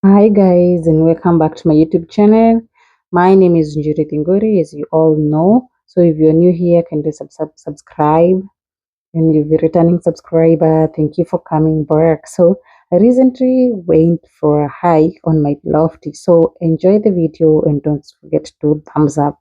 Hi guys, and welcome back to my YouTube channel. My name is Njuri Tingori, as you all know. So if you're new here, can you subscribe? And if you're a returning subscriber, thank you for coming back. So I recently went for a hike on my Lofty. So enjoy the video and don't forget to thumbs up.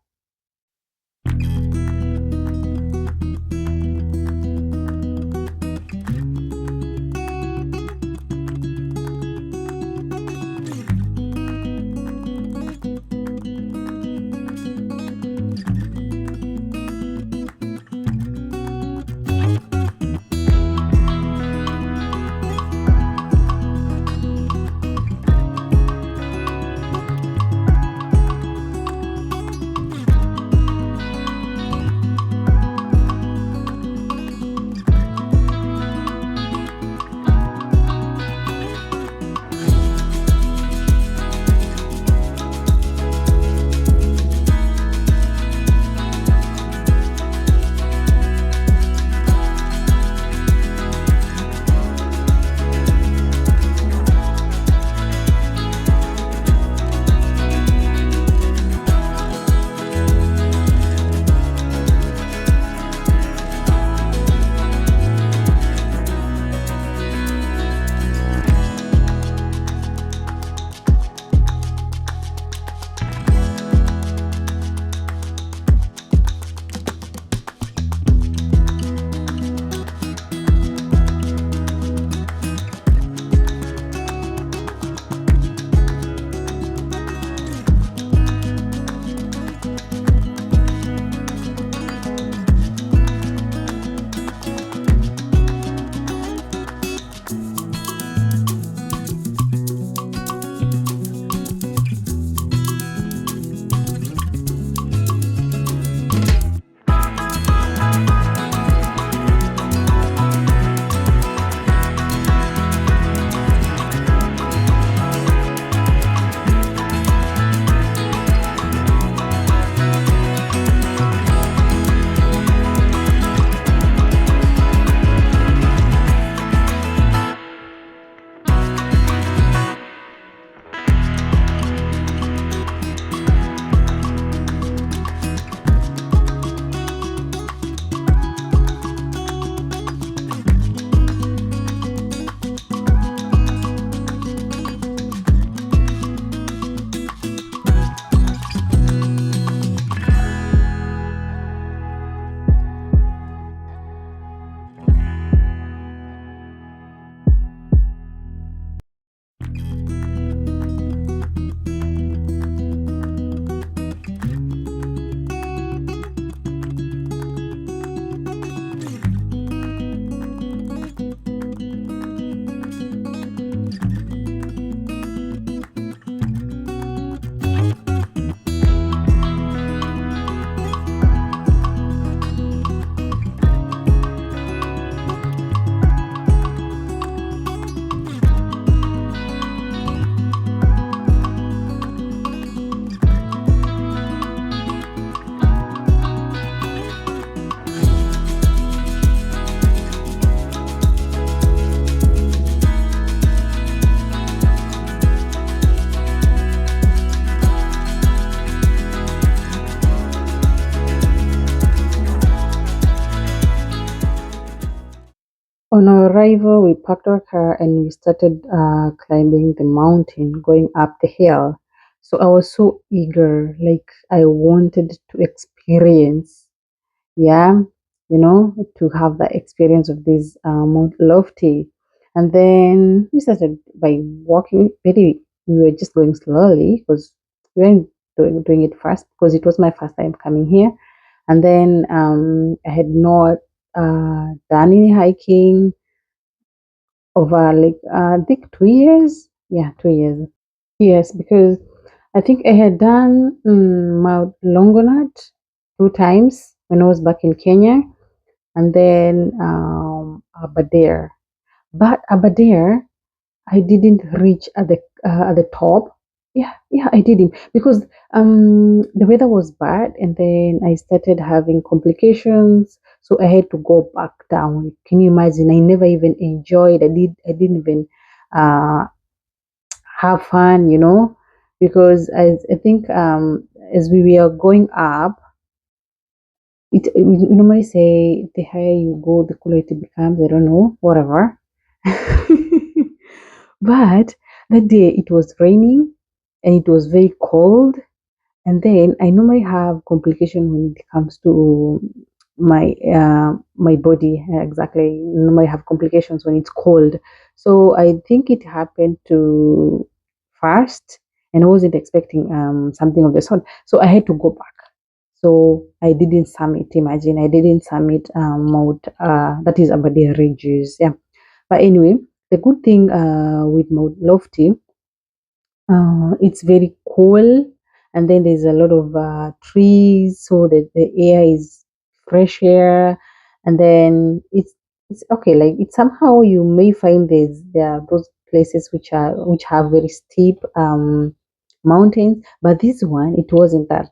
On our arrival, we parked our car and we started climbing the mountain, going up the hill. So I was so eager, like I wanted to experience, yeah, to have the experience of this Mount Lofty. And then we started by walking. Very, we were just going slowly because we weren't doing it fast because it was my first time coming here. And then I had not done any hiking over like I think 2 years. Yeah, 2 years. Yes, because I think I had done Mount Longonot 2 times when I was back in Kenya, and then Aberdare. But Aberdare, I didn't reach at the top. Yeah, I didn't because the weather was bad, and then I started having complications, so I had to go back down. Can you imagine? I never even enjoyed. I didn't even uh have fun, because I think as we were going up, we normally say the higher you go, the cooler it becomes. I don't know, whatever. But that day it was raining and it was very cold. And then I normally have complication when it comes to my body. Exactly, normally have complications when it's cold. So I think it happened to first, and I wasn't expecting something of the sort. So I had to go back. So I didn't summit. Imagine I didn't summit Mount that is Abadia Ridges. Yeah, but anyway, the good thing with Mount Lofty, it's very cool, and then there's a lot of trees, so that the air is fresh air, and then it's okay. Like it's somehow you may find there are those places which have very steep mountains, but this one it wasn't that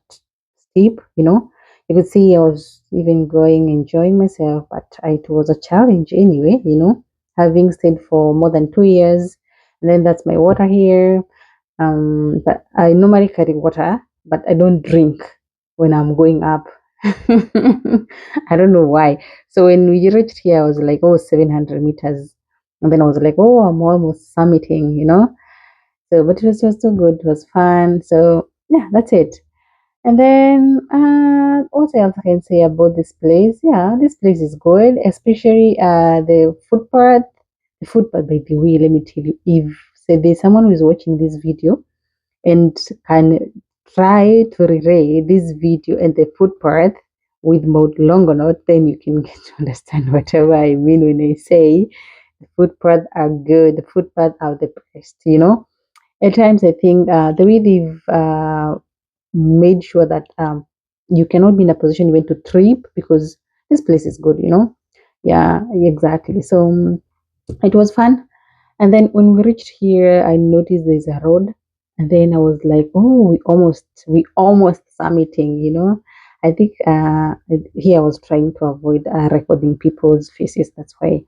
steep. You could see I was even going enjoying myself, but it was a challenge anyway. Having stayed for more than 2 years, and then that's my water here. But I normally carry water, but I don't drink when I'm going up. I don't know why. So when we reached here, I was like, oh, 700 meters. And then I was like, oh, I'm almost summiting. So, but it was just so good. It was fun. So, yeah, that's it. And then, what else I can say about this place? Yeah, this place is good, especially the footpath. The footpath, by the way, let me tell you, if say there's someone who is watching this video and can try to relay this video and the footpath with Mount Longonot, then you can get to understand whatever I mean when I say the footpaths are good, the footpaths are the best. At times, I think the way they've made sure that you cannot be in a position even to trip because this place is good. Yeah, exactly. So it was fun. And then when we reached here, I noticed there's a road, and then I was like, "Oh, we almost summiting." I think here I was trying to avoid recording people's faces. That's why.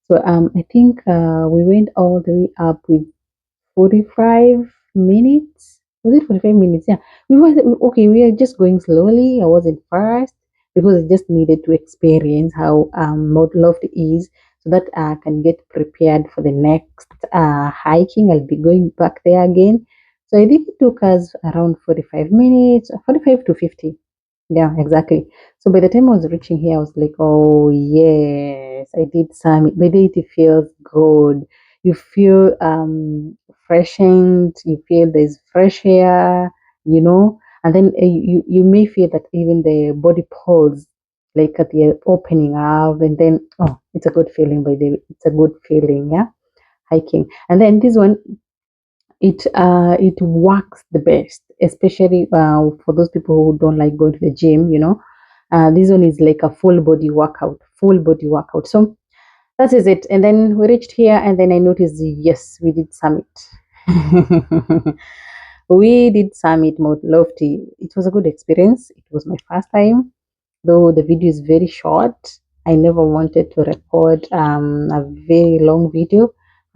So I think we went all the way up with 45 minutes. Was it 45 minutes? Yeah. Okay, we are just going slowly. I wasn't fast because I just needed to experience how Mount Loft is so that I can get prepared for the next hiking. I'll be going back there again. So I think it took us around 45 minutes, 45 to 50. Yeah, exactly. So by the time I was reaching here, I was like, oh, yes, I did summit. By the way, it feels good. You feel freshened, you feel there's fresh air, and then you may feel that even the body pulse, like at the opening up, and then, oh, it's a good feeling, by the way. It's a good feeling, yeah, hiking. And then this one, it works the best, especially for those people who don't like going to the gym. This one is like a full body workout. So that is it. And then we reached here, and then I noticed, yes, we did summit. We did summit Mount Lofty. It was a good experience. It was my first time, though the video is very short. I never wanted to record a very long video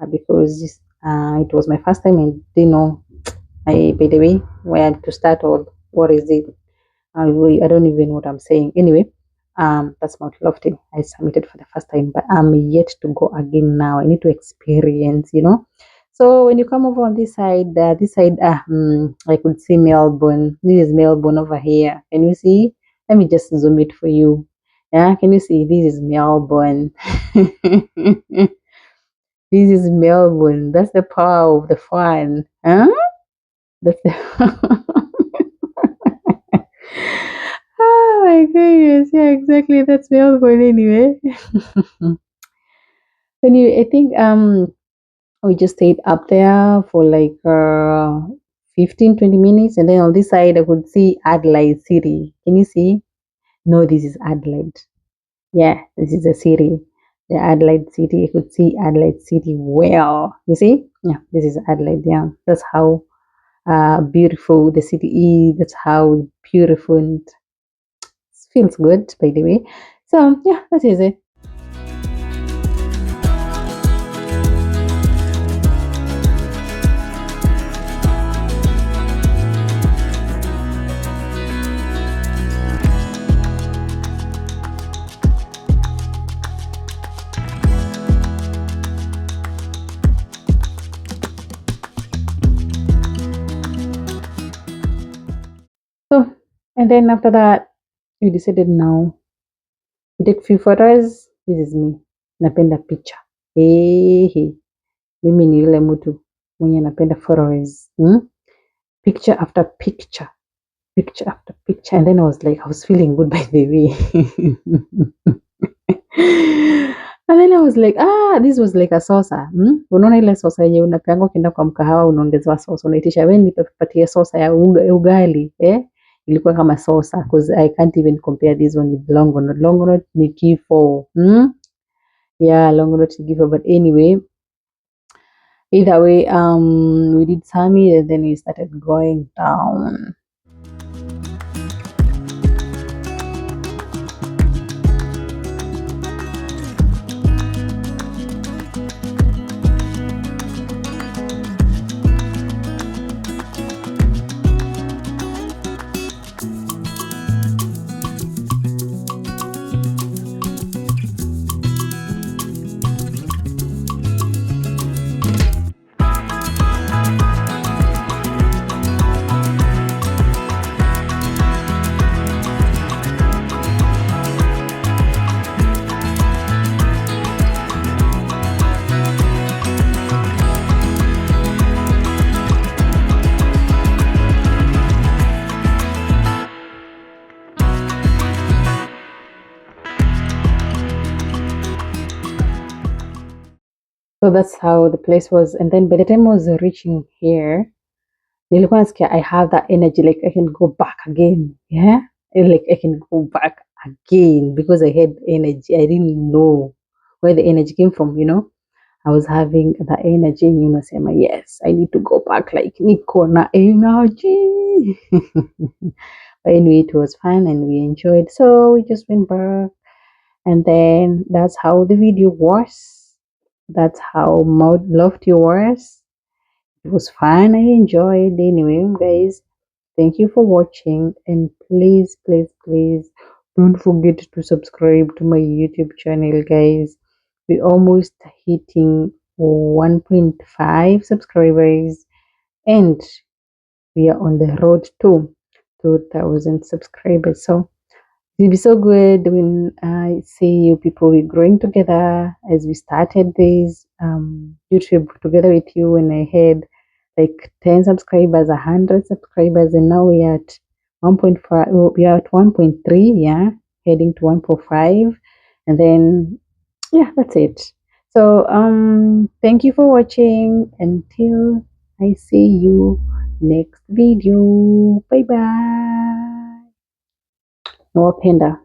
because it was my first time and didn't know by the way where to start or what is it. I don't even know what I'm saying. Anyway, that's Mount Lofty. I submitted for the first time, but I'm yet to go again now. I need to experience. So when you come over on this side, I could see Melbourne. This is Melbourne over here. Can you see? Let me just zoom it for you. Yeah, can you see? This is Melbourne. This is Melbourne. That's the power of the fun. Huh? That's the Oh my goodness. Yeah, exactly. That's Melbourne anyway. Anyway, I think we just stayed up there for like 15, 20 minutes, and then on this side I could see Adelaide City. Can you see? No, this is Adelaide. Yeah, this is the city. The Adelaide City. You could see Adelaide City well. You see? Yeah, this is Adelaide. Yeah. That's how beautiful the city is. That's how beautiful and feels good, by the way. So yeah, that is it. And then after that, we decided now we take few photos. This is me. Napenda picha. Hey, hey. Mimi ni yule mtu mwenye napenda photos. Picture after picture. Picture after picture. And then I was like, I was feeling good by the way. And then I was like, this was like a saucer. Unaona ile saucer yenye unapeanga ukienda kwa mkahawa unaongezewa sauce. Unaitisha wewe nipatie saucer ya ugali, ilikuwa kama saucer because I can't even compare this one with longonot. Longonot ni kifo. Yeah, longonot ni kifo. But anyway, either way, we did Sami and then we started going down. So that's how the place was. And then by the time I was reaching here, nilikuwa nasikia I have that energy, like I can go back again. Yeah. Like I can go back again because I had energy. I didn't know where the energy came from. I was having the energy and unasema, yes, I need to go back, like niko na energy. But anyway, it was fun and we enjoyed. So we just went back. And then that's how the video was. That's how Lofty was. It was fun. I enjoyed. Anyway, guys, thank you for watching. And please, please, please don't forget to subscribe to my YouTube channel, guys. We're almost hitting 1.5 subscribers. And we are on the road to 2,000 subscribers. So it'll be so good when I see you people. We're growing together as we started this YouTube together with you. When I had like 10 subscribers, 100 subscribers, and now we are at 1.5. We are at 1.3, yeah, heading to 1.5, and then yeah, that's it. So thank you for watching. Until I see you next video. Bye bye. Nawapenda.